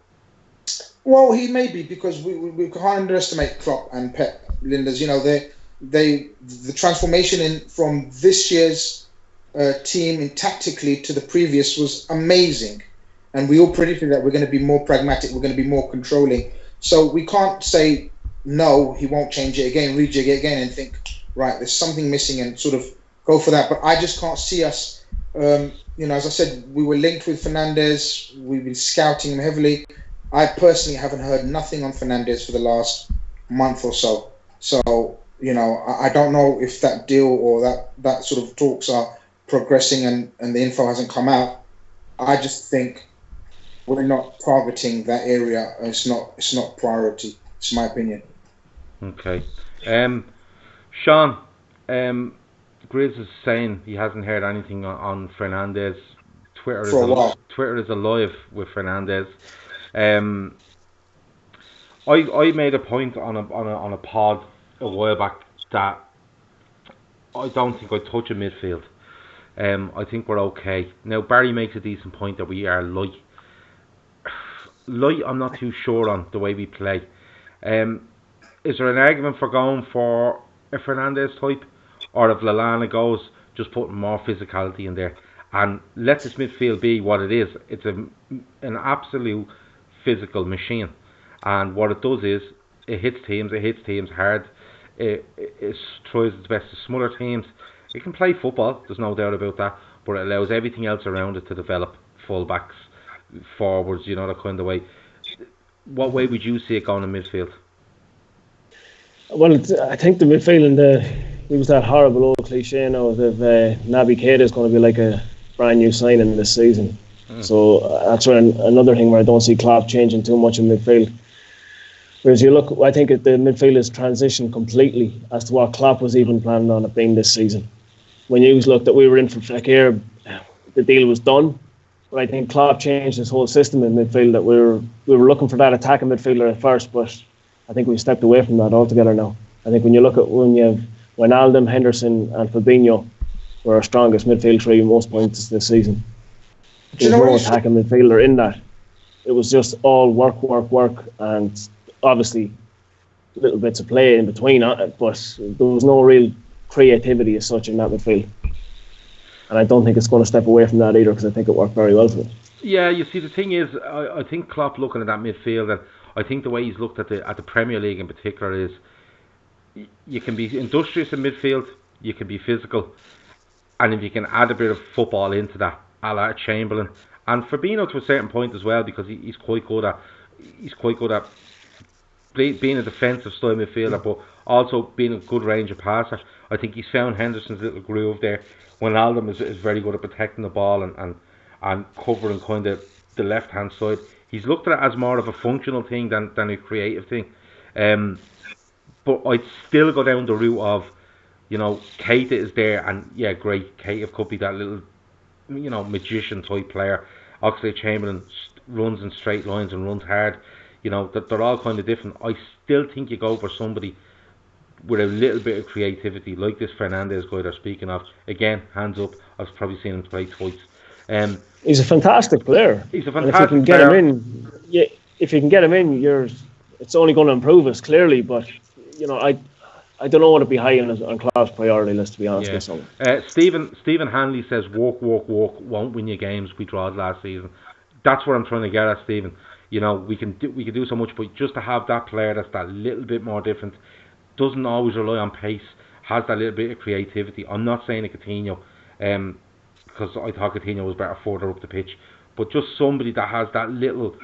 Well, he may be, because we can't underestimate Klopp and Pep Linders. The transformation from this year's team in tactically to the previous was amazing, and we all predicted that we're going to be more pragmatic, we're going to be more controlling. So we can't say no, he won't change it again, rejig it again, and think right, there's something missing, and sort of go for that. But I just can't see us. As I said, we were linked with Fernandes. We've been scouting him heavily. I personally haven't heard nothing on Fernandes for the last month or so. So, I don't know if that deal or that sort of talks are progressing and the info hasn't come out. I just think we're not targeting that area. It's not priority. It's my opinion.
Okay. Sean, Grizz is saying he hasn't heard anything on Fernandez. Twitter is alive with Fernandez. I made a point on a pod a while back that I don't think I'd touch a midfield. I think we're okay. Now Barry makes a decent point that we are light. Light, I'm not too sure on the way we play. Is there an argument for going for a Fernandez type, or if Lallana goes, just putting more physicality in there and let this midfield be what it is? It's an absolute physical machine, and what it does is it hits teams hard. It tries its best to smother teams. It can play football, there's no doubt about that, but it allows everything else around it to develop. Fullbacks, forwards, that kind of way. What way would you see it going in midfield?
Well, I think the midfield it was that horrible old cliche now of Naby Keita is going to be like a brand new signing this season. So that's another thing where I don't see Klopp changing too much in midfield. Whereas you look, I think the midfield has transitioned completely as to what Klopp was even planning on it being this season. When you looked that we were in for Fekir, the deal was done. But I think Klopp changed his whole system in midfield. That we were looking for that attacking midfielder at first, but I think we stepped away from that altogether now. I think when you look at when you have Wijnaldum, Henderson, and Fabinho were our strongest midfield three most points this season. There's no attacking midfielder in that. It was just all work, and obviously little bits of play in between, but there was no real creativity as such in that midfield. And I don't think it's going to step away from that either, because I think it worked very well for them.
Yeah, you see, the thing is, I think Klopp looking at that midfield, and I think the way he's looked at the Premier League in particular is, you can be industrious in midfield, you can be physical, and if you can add a bit of football into that, a la Chamberlain, and Fabinho to a certain point as well, because he's quite good at being a defensive style midfielder, but also being a good range of passer. I think he's found Henderson's little groove there. Wijnaldum is very good at protecting the ball and covering kind of the left hand side. He's looked at it as more of a functional thing than a creative thing. But I'd still go down the route of, Keita is there, and yeah, great. Keita could be that little, magician type player. Oxlade-Chamberlain runs in straight lines and runs hard. They're all kind of different. I still think you go for somebody with a little bit of creativity, like this Fernandez guy they're speaking of. Again, hands up, I've probably seen him play twice.
He's a fantastic player.
He's a fantastic player.
If you can get him in, it's only going to improve us clearly. But I don't know what to be high on Klopp's priority list, to be honest with you.
Stephen Hanley says walk won't win you games. We drawed last season. That's what I'm trying to get at, Stephen. We can do so much, but just to have that player that's that little bit more different, doesn't always rely on pace, has that little bit of creativity. I'm not saying a Coutinho, because I thought Coutinho was better further up the pitch, but just somebody that has that little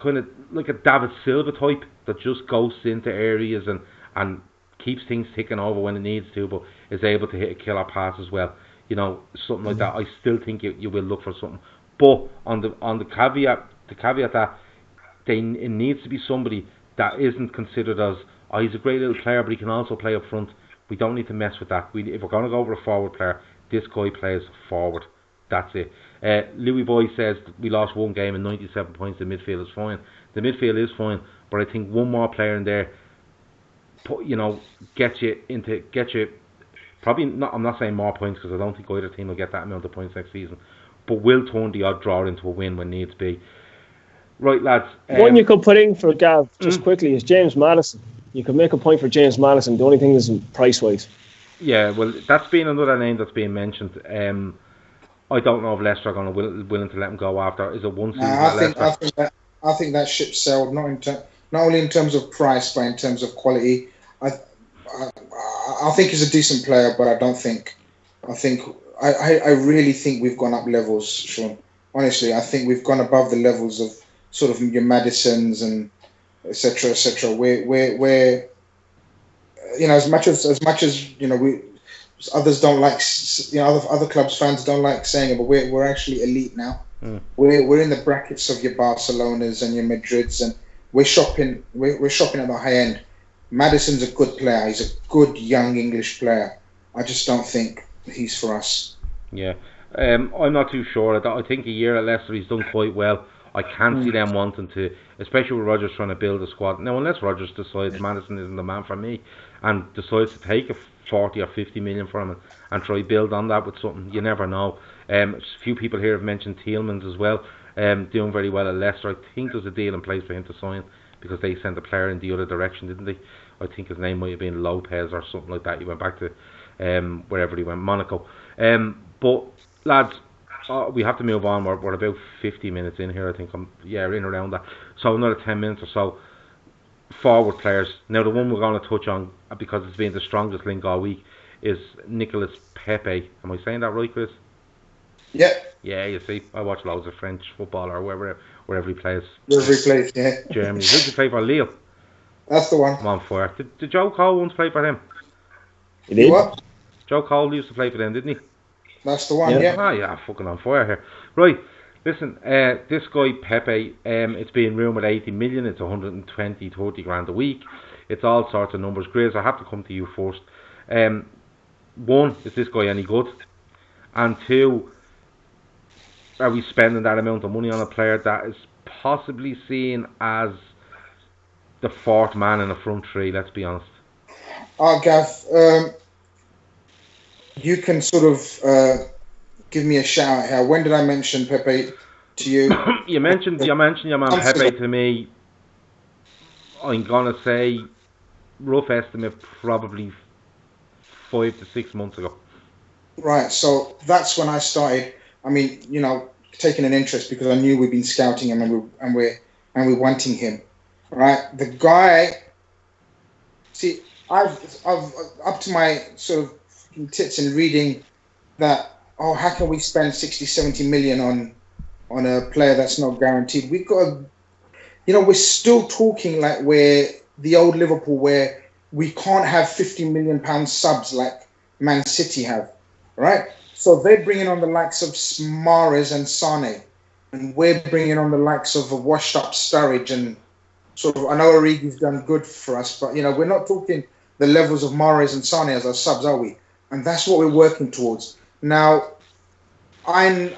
kind of like a David Silva type that just goes into areas and keeps things ticking over when it needs to, but is able to hit a killer pass as well. Something like that. I still think you will look for something, but on the caveat that it needs to be somebody that isn't considered as, he's a great little player, but he can also play up front. We don't need to mess with that. If we're going to go over a forward player, this guy plays forward. That's it. Louis Boy says we lost one game and 97 points. The midfield is fine. The midfield is fine, but I think one more player in there, get you probably not. I'm not saying more points, because I don't think either team will get that amount of points next season, but will turn the odd draw into a win when needs be. Right, lads.
One you could put in for Gav just quickly is James Maddison. You could make a point for James Maddison. The only thing is price wise.
Yeah, well, that's been another name that's being mentioned. I don't know if Leicester are going to willing to let him go after. Is it one season?
I think that ship sailed. Not only in terms of price, but in terms of quality. I think he's a decent player, but I really think we've gone up levels, Sean. Honestly, I think we've gone above the levels of sort of your Madisons and etc. Where as much as others don't like, other clubs fans don't like saying it, but we're actually elite now. We're in the brackets of your Barcelonas and your Madrids, and we're shopping at the high end. Maddison's a good player. He's a good young English player. I just don't think he's for us.
Yeah. I'm not too sure. I think a year at Leicester he's done quite well. I can't see them wanting to, especially with Rodgers trying to build a squad. Now, unless Rodgers decides Maddison isn't the man for me and decides to take a 40 or 50 million for him and try build on that with something, you never know. A few people here have mentioned Tielemans as well, doing very well at Leicester. I think there's a deal in place for him to sign because they sent a player in the other direction, didn't they? I think his name might have been Lopez or something like that. He went back to wherever he went, Monaco. But lads, we have to move on. We're about 50 minutes in here, I think. In around that. So another 10 minutes or so. Forward players. Now the one we're going to touch on, because it's been the strongest link all week, is Nicolas Pepe. Am I saying that right, Chris?
Yeah.
Yeah, you see, I watch loads of French football or wherever he plays.
Wherever he plays, yeah.
Germany. Who did he play for? Lille?
That's the one.
I'm on fire. Did Joe Cole once play for him?
He did.
What?
Joe Cole used to play for them, didn't he?
That's the one, yeah.
Ah, yeah, fucking on fire here. Right, listen, this guy Pepe, it's being rumoured 80 million, it's 120, 30 grand a week. It's all sorts of numbers. Grizz, I have to come to you first. One, is this guy any good? And two, are we spending that amount of money on a player that is possibly seen as the fourth man in the front three, let's be honest?
Gav, you can sort of give me a shout out here. When did I mention Pepe to you?
you mentioned your man Pepe to me. I'm gonna say, rough estimate, probably 5 to 6 months ago.
Right, so that's when I started. I mean, taking an interest because I knew we'd been scouting him and we're wanting him. Right, the guy. See, I've up to my sort of tits in reading that, how can we spend 60, 70 million on a player that's not guaranteed? We've got we're still talking like we're the old Liverpool where we can't have 50 million pound subs like Man City have, right? So they're bringing on the likes of Mahrez and Sane, and we're bringing on the likes of a washed up Sturridge and sort of, I know Origi's done good for us, but we're not talking the levels of Mahrez and Sane as our subs, are we? And that's what we're working towards. Now, I'm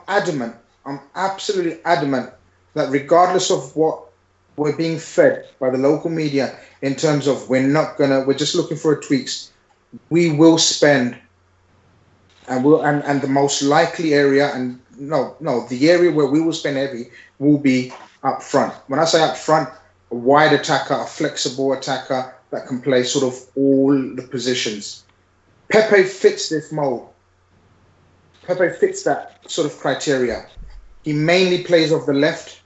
adamant. I'm absolutely adamant that regardless of what we're being fed by the local media in terms of we're just looking for tweaks, we will spend, and the most likely area, and the area where we will spend heavy will be up front. When I say up front, a wide attacker, a flexible attacker that can play sort of all the positions. Pepe fits this mold. Pepe fits that sort of criteria. He mainly plays off the left.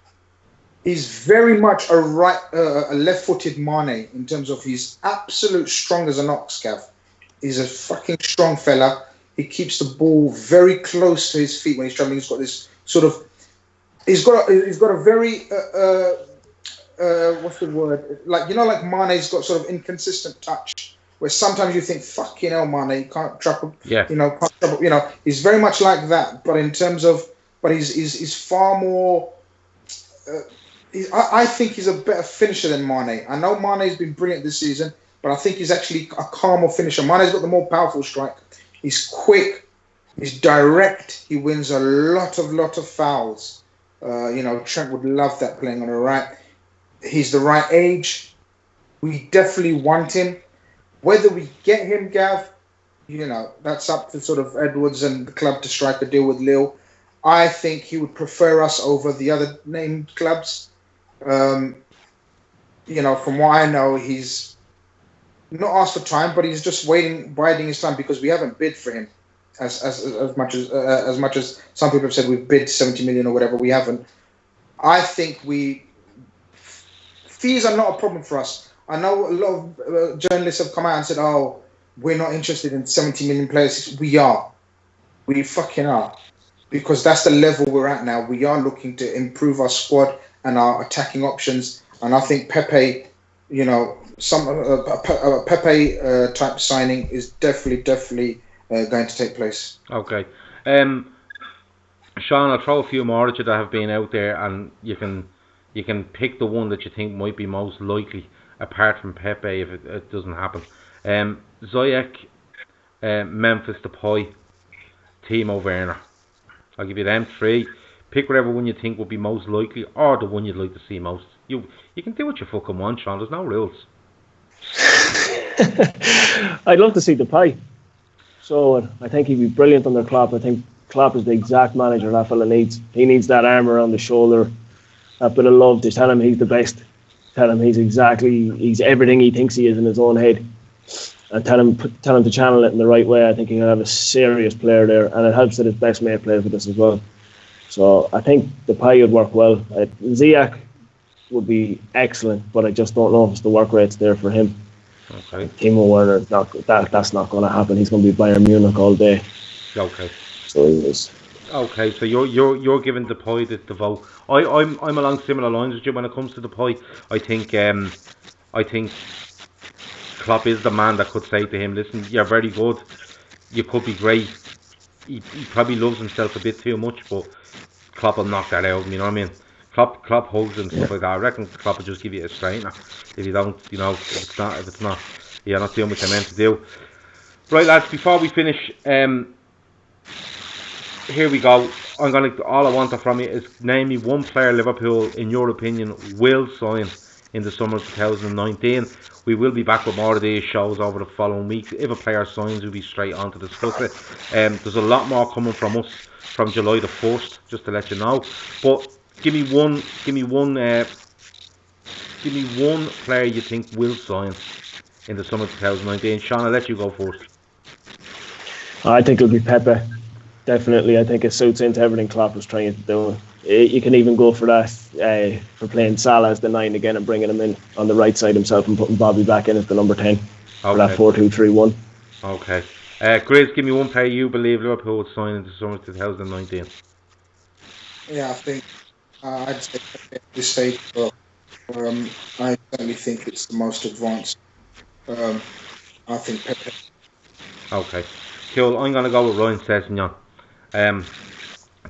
He's very much a left-footed Mane in terms of he's absolute strong as an ox, Gav. He's a fucking strong fella. He keeps the ball very close to his feet when he's traveling. He's got this sort of. He's got a very what's the word? Like Mane's got sort of inconsistent touch. Where sometimes you think, fucking hell, Mane, you can't trap him.
Yeah.
He's very much like that. But in terms of, he's far more. I think he's a better finisher than Mane. I know Mane's been brilliant this season, but I think he's actually a calmer finisher. Mane's got the more powerful strike. He's quick. He's direct. He wins a lot of fouls. Trent would love that playing on the right. He's the right age. We definitely want him. Whether we get him, Gav, that's up to sort of Edwards and the club to strike a deal with Lille. I think he would prefer us over the other named clubs. From what I know, he's not asked for time, but he's just biding his time because we haven't bid for him as much as some people have said we've bid 70 million or whatever. We haven't. I think fees are not a problem for us. I know a lot of journalists have come out and said, we're not interested in 70 million players. We are. We fucking are. Because that's the level we're at now. We are looking to improve our squad and our attacking options. And I think Pepe, a Pepe type signing is definitely going to take place.
Okay. Sean, I'll throw a few more at you that have been out there, and you can pick the one that you think might be most likely, apart from Pepe, if it doesn't happen. Ziyech, Memphis Depay, Timo Werner. I'll give you them three. Pick whatever one you think would be most likely, or the one you'd like to see most. You can do what you fucking want, Sean. There's no rules.
I'd love to see Depay. So I think he'd be brilliant under Klopp. I think Klopp is the exact manager that fella needs. He needs that arm around the shoulder, that bit of love to tell him he's the best. Tell him he's everything he thinks he is in his own head. And tell him to channel it in the right way. I think he'll have a serious player there, and it helps that his best mate plays with us as well. So I think Depay would work well. Ziyech would be excellent, but I just don't know if it's the work rate's there for him.
Okay.
Timo Werner, that's not going to happen. He's going to be Bayern Munich all day.
Okay.
So he is.
Okay, so you're giving Depay the vote. I'm along similar lines with you when it comes to Depay. I think Klopp is the man that could say to him, listen, you're very good, you could be great. He probably loves himself a bit too much, but Klopp will knock that out, you know what I mean? Klopp hugs and stuff like that. I reckon Klopp will just give you a straightener if you don't, if it's not, you're not doing what you're meant to do. Right, lads, before we finish, here we go. All I want from you is name me one player Liverpool, in your opinion, will sign in the summer of 2019. We will be back with more of these shows over the following weeks. If a player signs, we'll be straight on to discuss it. There's a lot more coming from us from July the 1st, just to let you know. But give me one player you think will sign in the summer of 2019. Sean, I'll let you go first.
I think it'll be Pepe. Definitely, I think it suits into everything Klopp was trying to do. You can even go for that, for playing Salah as the 9 again and bringing him in on the right side himself and putting Bobby back in as the number 10 for that 4-2-3-1.
Okay. Grizz, give me one player you believe Liverpool would sign in the summer of 2019.
Yeah, I think I'd say at this stage, I certainly think it's the most advanced. I think Pepe.
Okay. Cool. I'm going to go with Ryan Sessegnon.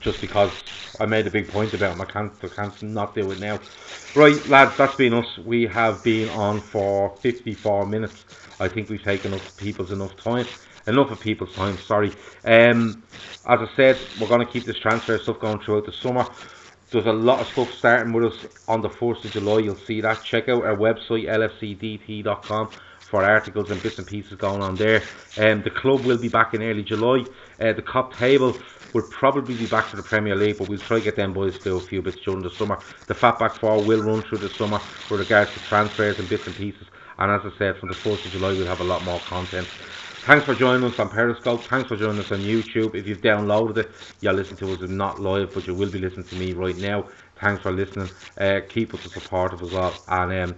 Just because I made a big point about him. I can't not do it now. Right, lads, that's been us. We have been on for 54 minutes. I think we've taken up people's enough of people's time, sorry. As I said, we're going to keep this transfer stuff going throughout the summer. There's a lot of stuff starting with us on the 1st of July. You'll see that. Check out our website, lfcdt.com, for articles and bits and pieces going on there. The club will be back in early July. The COP table will probably be back for the Premier League, but we'll try to get them boys to do a few bits during the summer. The Fatback 4 will run through the summer with regards to transfers and bits and pieces. And as I said, from the 1st of July, we'll have a lot more content. Thanks for joining us on Periscope. Thanks for joining us on YouTube. If you've downloaded it, you'll listen to us not live, but you will be listening to me right now. Thanks for listening. Keep us supportive as well. And